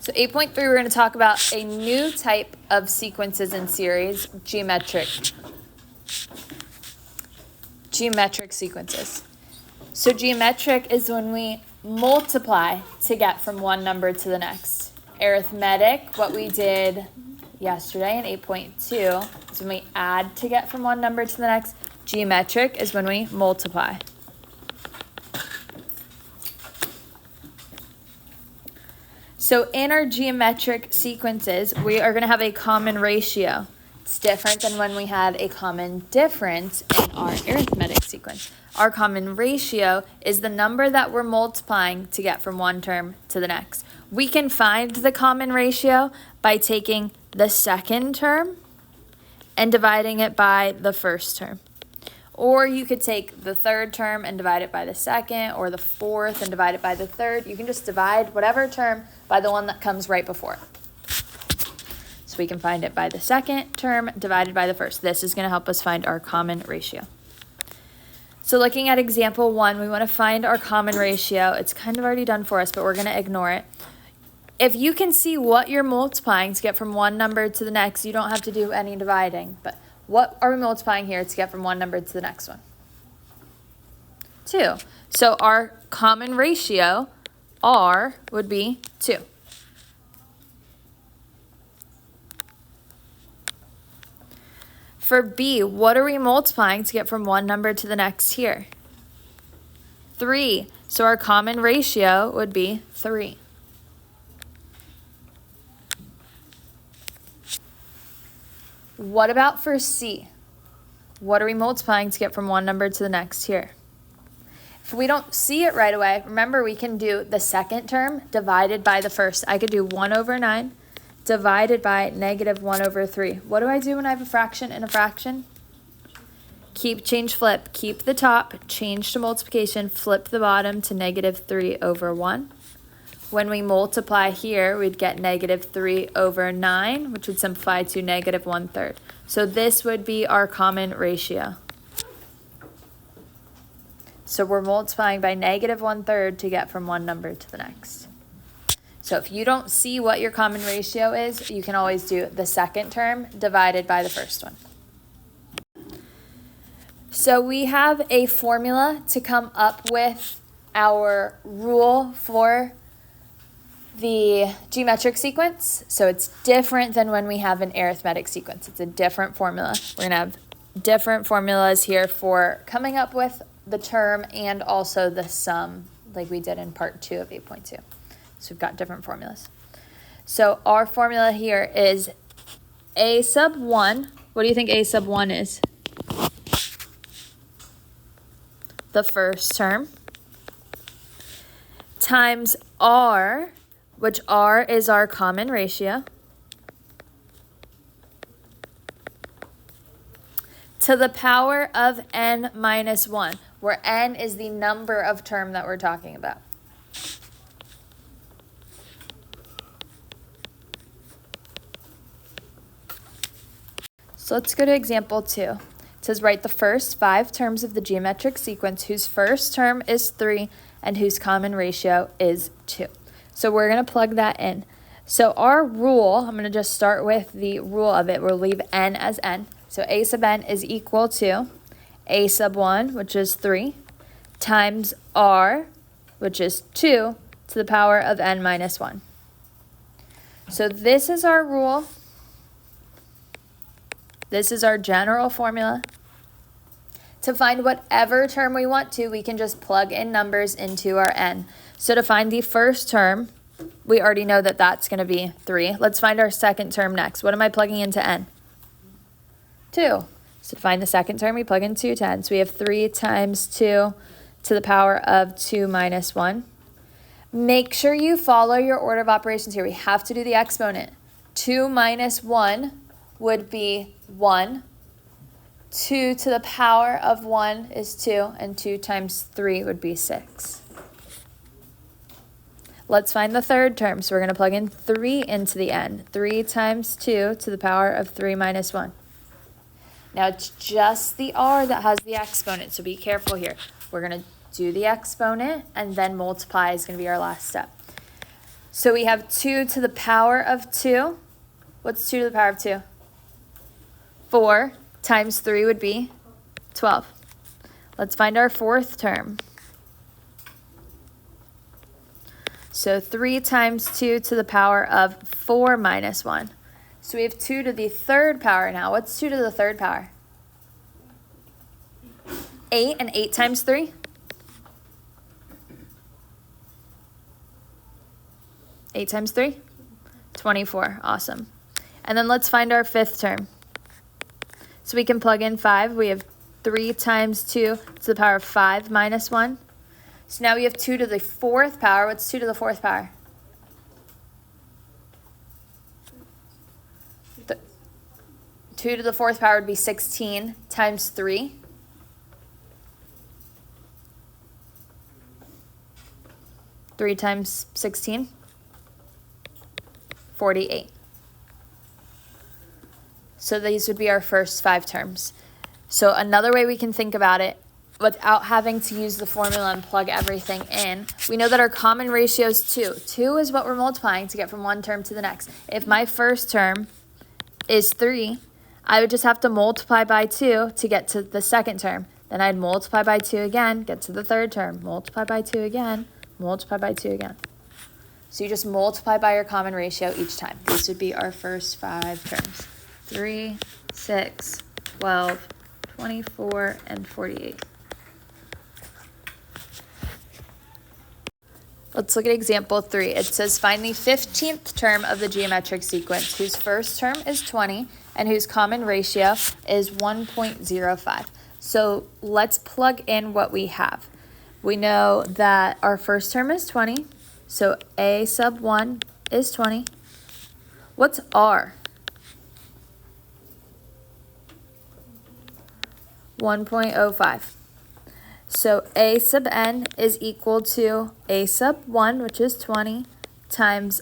So 8.3, we're going to talk about a new type of sequences in series, geometric sequences. So geometric is when we multiply to get from one number to the next. Arithmetic, what we did yesterday in 8.2, is when we add to get from one number to the next. Geometric is when we multiply. So in our geometric sequences, we are going to have a common ratio. It's different than when we had a common difference in our arithmetic sequence. Our common ratio is the number that we're multiplying to get from one term to the next. We can find the common ratio by taking the second term and dividing it by the first term. Or you could take the third term and divide it by the second, or the fourth and divide it by the third. You can just divide whatever term by the one that comes right before it. So we can find it by the second term divided by the first. This is going to help us find our common ratio. So looking at example 1, we want to find our common ratio. It's kind of already done for us, but we're going to ignore it. If you can see what you're multiplying to get from one number to the next, you don't have to do any dividing. But what are we multiplying here to get from one number to the next one? 2. So our common ratio, R, would be 2. For B, what are we multiplying to get from one number to the next here? 3. So our common ratio would be 3. What about for C? What are we multiplying to get from one number to the next here? If we don't see it right away, remember we can do the second term divided by the first. I could do 1 over 9 divided by negative 1 over 3. What do I do when I have a fraction in a fraction? Keep, change, flip. Keep the top, change to multiplication, flip the bottom to negative 3 over 1. When we multiply here, we'd get negative 3 over 9, which would simplify to negative 1/3. So this would be our common ratio. So we're multiplying by negative 1/3 to get from one number to the next. So if you don't see what your common ratio is, you can always do the second term divided by the first one. So we have a formula to come up with our rule for the geometric sequence. So it's different than when we have an arithmetic sequence. It's a different formula. We're going to have different formulas here for coming up with the term and also the sum, like we did in part 2 of 8.2. So we've got different formulas. So our formula here is a sub 1. What do you think a sub 1 is? The first term times r, which r is our common ratio, to the power of n minus 1, where n is the number of term that we're talking about. So let's go to example 2. It says write the first 5 terms of the geometric sequence whose first term is 3 and whose common ratio is 2. So we're going to plug that in. So our rule, I'm going to just start with the rule of it. We'll leave n as n. So a sub n is equal to a sub 1, which is 3, times r, which is 2, to the power of n minus 1. So this is our rule. This is our general formula. To find whatever term we want to, we can just plug in numbers into our n. So to find the first term, we already know that that's going to be 3. Let's find our second term next. What am I plugging into n? 2. So to find the second term, we plug in 2 10. So we have 3 times 2 to the power of 2 minus 1. Make sure you follow your order of operations here. We have to do the exponent. 2 minus 1 would be 1. 2 to the power of 1 is 2, and 2 times 3 would be 6. Let's find the third term. So we're going to plug in 3 into the n. 3 times 2 to the power of 3 minus 1. Now it's just the r that has the exponent, so be careful here. We're going to do the exponent, and then multiply is going to be our last step. So we have 2 to the power of 2. What's 2 to the power of 2? 4 times 3 would be 12. Let's find our fourth term. So 3 times 2 to the power of 4 minus 1. So we have 2 to the third power now. What's 2 to the third power? 8, and 8 times 3? 8 times 3? 24. Awesome. And then let's find our fifth term. So we can plug in 5. We have 3 times 2 to the power of 5 minus 1. So now we have 2 to the fourth power. What's 2 to the fourth power? 2 to the fourth power would be 16 times 3. Three times 16? 48. So these would be our first 5 terms. So another way we can think about it, without having to use the formula and plug everything in, we know that our common ratio is 2. 2 is what we're multiplying to get from one term to the next. If my first term is 3, I would just have to multiply by 2 to get to the second term. Then I'd multiply by 2 again, get to the third term, multiply by 2 again, multiply by 2 again. So you just multiply by your common ratio each time. This would be our first 5 terms. 3, 6, 12, 24, and 48. Let's look at example 3. It says find the 15th term of the geometric sequence whose first term is 20 and whose common ratio is 1.05. So let's plug in what we have. We know that our first term is 20, so A sub 1 is 20. What's R? 1.05. So A sub n is equal to A sub 1, which is 20, times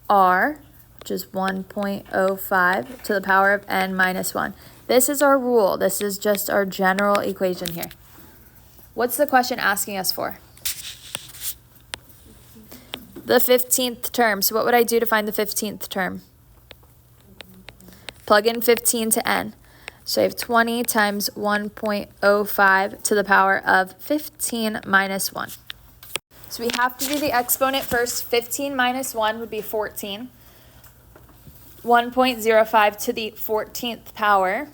R, which is 1.05 to the power of n minus 1. This is our rule. This is just our general equation here. What's the question asking us for? The 15th term. So what would I do to find the 15th term? Plug in 15 to n. So I have 20 times 1.05 to the power of 15 minus 1. So we have to do the exponent first. 15 minus 1 would be 14. 1.05 to the 14th power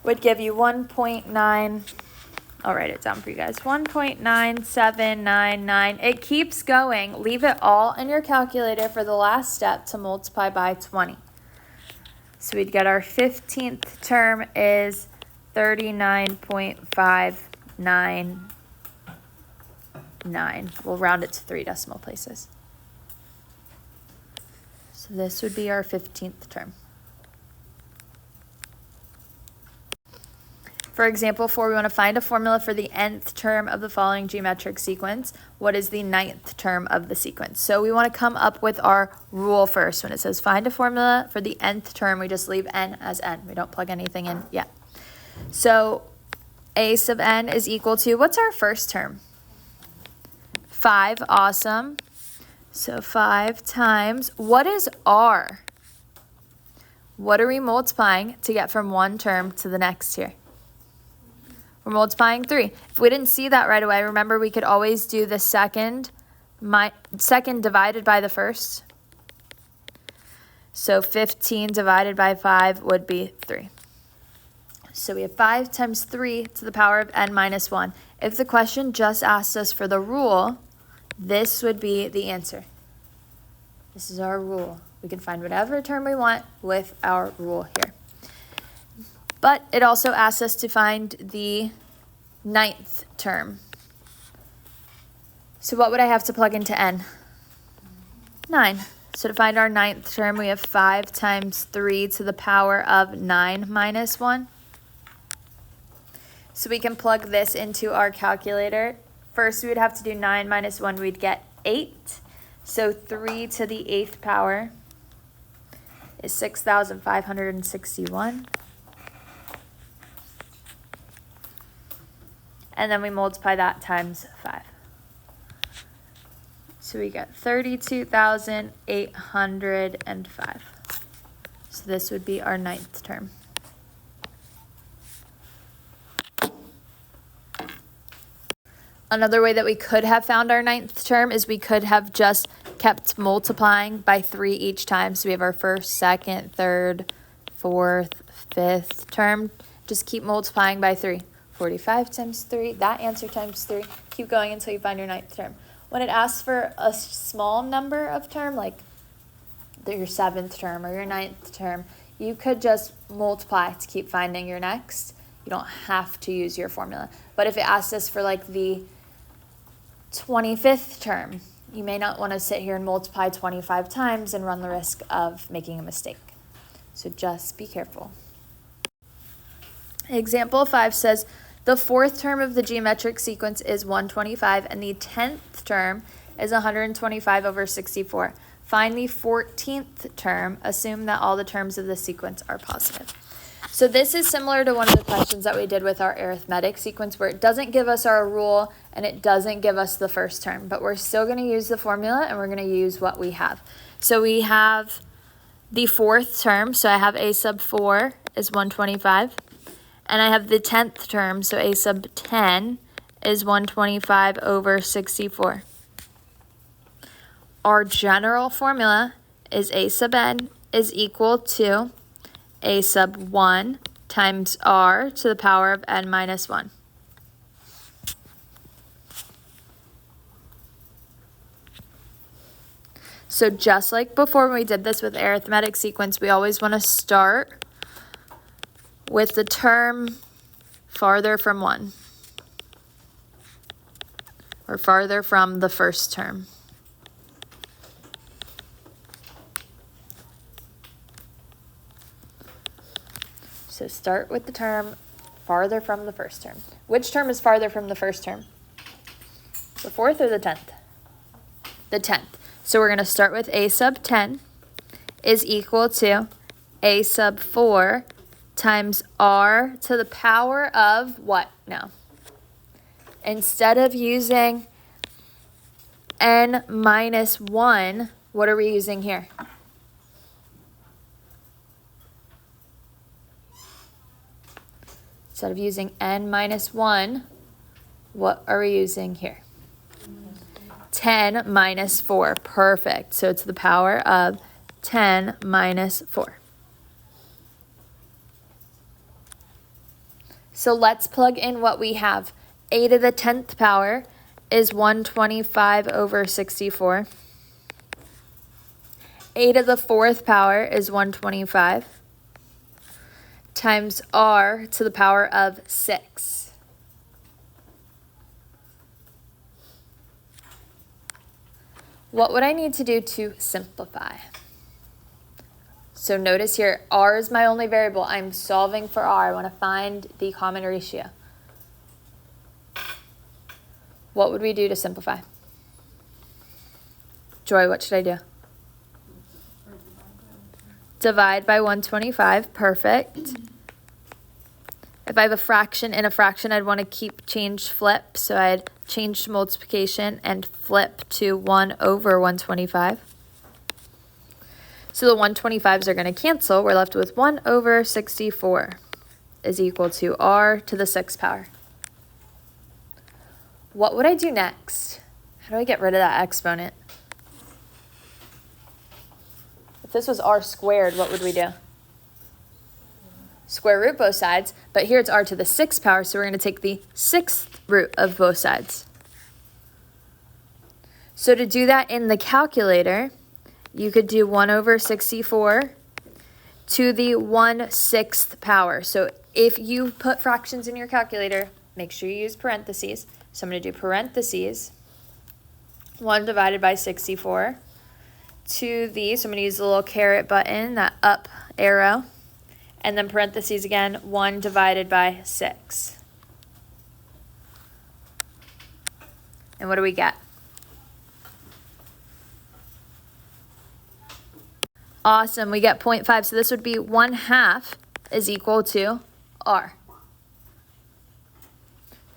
would give you 1.9. I'll write it down for you guys. 1.9799. It keeps going. Leave it all in your calculator for the last step to multiply by 20. So we'd get our 15th term is 39.599. We'll round it to 3 decimal places. So this would be our 15th term. For example 4, we want to find a formula for the nth term of the following geometric sequence. What is the 9th term of the sequence? So we want to come up with our rule first. When it says find a formula for the nth term, we just leave n as n. We don't plug anything in yet. So A sub n is equal to, what's our first term? 5, awesome. So 5 times, what is R? What are we multiplying to get from one term to the next here? We're multiplying 3. If we didn't see that right away, remember we could always do the second divided by the first. So 15 divided by 5 would be 3. So we have 5 times 3 to the power of n minus 1. If the question just asked us for the rule, this would be the answer. This is our rule. We can find whatever term we want with our rule here. But it also asks us to find the 9th term. So what would I have to plug into n? 9. So to find our 9th term, we have 5 times 3 to the power of 9 minus 1. So we can plug this into our calculator. First, we would have to do 9 minus 1. We'd get 8. So 3 to the 8th power is 6,561. And then we multiply that times 5. So So we get 32,805. So this would be our 9th term. Another way that we could have found our 9th term is we could have just kept multiplying by 3 each time. So we have our 1st, 2nd, 3rd, 4th, 5th term. Just keep multiplying by 3. 45 times 3, that answer times 3. Keep going until you find your 9th term. When it asks for a small number of term, like your 7th term or your 9th term, you could just multiply to keep finding your next. You don't have to use your formula. But if it asks us for like the 25th term, you may not want to sit here and multiply 25 times and run the risk of making a mistake. So just be careful. Example 5 says, the 4th term of the geometric sequence is 125 and the 10th term is 125 over 64. Find the 14th term. Assume that all the terms of the sequence are positive. So this is similar to one of the questions that we did with our arithmetic sequence, where it doesn't give us our rule and it doesn't give us the first term, but we're still going to use the formula and we're going to use what we have. So we have the 4th term, so I have a sub 4 is 125. And I have the 10th term, so a sub 10 is 125 over 64. Our general formula is a sub n is equal to a sub 1 times r to the power of n minus 1. So just like before when we did this with arithmetic sequence, we always want to start with the term farther from 1, or farther from the first term. So start with the term farther from the first term. Which term is farther from the first term? The 4th or the 10th? The 10th. So we're going to start with a sub 10 is equal to a sub 4 times r to the power of what now? Instead of using n minus 1, what are we using here? Instead of using n minus 1, what are we using here? 10 minus 4. Perfect. So it's the power of 10 minus 4. So let's plug in what we have. A to the 10th power is 125 over 64. A to the 4th power is 125 times r to the power of 6. What would I need to do to simplify? So notice here, r is my only variable. I'm solving for r. I want to find the common ratio. What would we do to simplify? Joy, what should I do? Divide by 125. Perfect. If I have a fraction in a fraction, I'd want to change flip. So I'd change to multiplication and flip to 1 over 125. So the 125s are going to cancel. We're left with 1 over 64 is equal to r to the 6th power. What would I do next? How do I get rid of that exponent? If this was r squared, what would we do? Square root both sides, but here it's r to the 6th power, so we're going to take the 6th root of both sides. So to do that in the calculator, you could do 1 over 64 to the 1/6 power. So if you put fractions in your calculator, make sure you use parentheses. So I'm going to do parentheses, 1 divided by 64 to the, so I'm going to use the little caret button, that up arrow, and then parentheses again, 1 divided by 6. And what do we get? Awesome, we get 0.5, so this would be 1/2 is equal to r.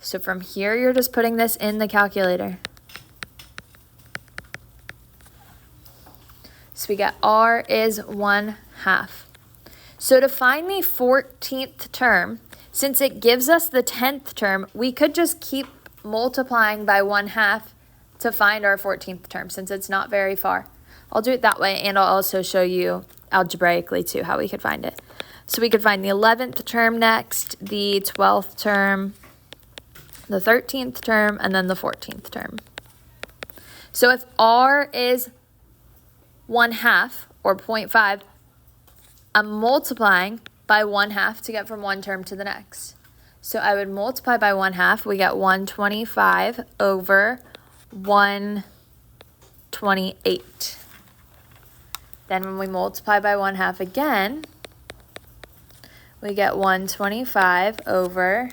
So from here, you're just putting this in the calculator. we get r is 1/2. So to find the 14th term, since it gives us the 10th term, we could just keep multiplying by 1/2 to find our 14th term, since it's not very far. I'll do it that way, and I'll also show you algebraically too how we could find it. So we could find the 11th term next, the 12th term, the 13th term, and then the 14th term. So if r is 1/2 or 0.5, I'm multiplying by 1/2 to get from one term to the next. So I would multiply by 1/2. We get 125 over 128. Then when we multiply by 1/2 again, we get 125 over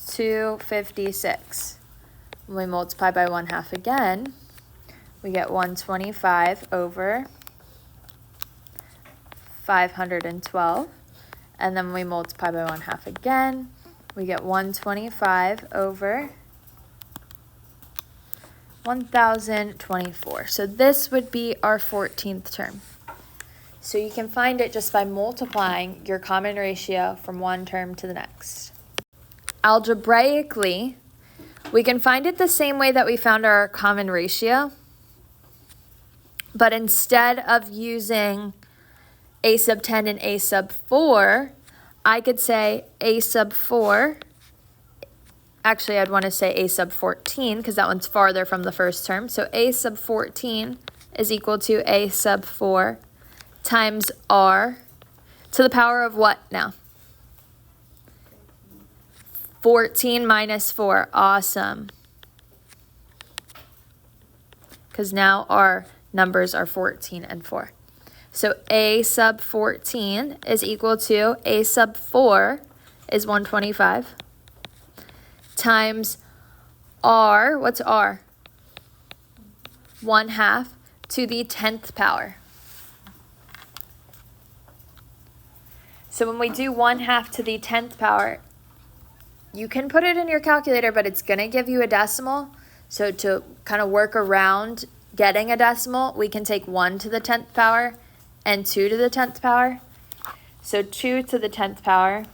256. When we multiply by 1/2 again, we get 125 over 512. And then when we multiply by 1/2 again, we get 125 over 1024. So this would be our 14th term. So you can find it just by multiplying your common ratio from one term to the next. Algebraically, we can find it the same way that we found our common ratio, but instead of using a sub 10 and a sub 4, I could say a sub 4. Actually, I'd want to say a sub 14 because that one's farther from the first term. So a sub 14 is equal to a sub 4 times r to the power of what now? 14 minus 4. Awesome. Because now our numbers are 14 and 4. So a sub 14 is equal to a sub 4 is 125 times r, what's r? 1/2 to the 10th power. So when we do 1/2 to the 10th power, you can put it in your calculator, but it's going to give you a decimal. So to kind of work around getting a decimal, we can take 1 to the 10th power and 2 to the 10th power. So 2 to the 10th power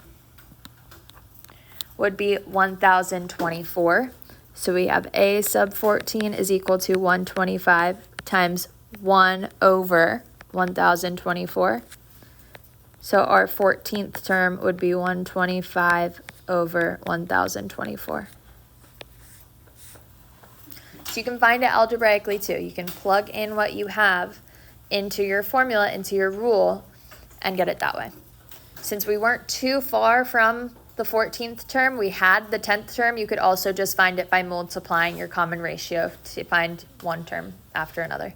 would be 1024. So we have a sub 14 is equal to 125 times 1 over 1024. So our 14th term would be 125 over 1024. So you can find it algebraically too. You can plug in what you have into your formula, into your rule, and get it that way. Since we weren't too far from the 14th term, we had the 10th term, you could also just find it by multiplying your common ratio to find one term after another.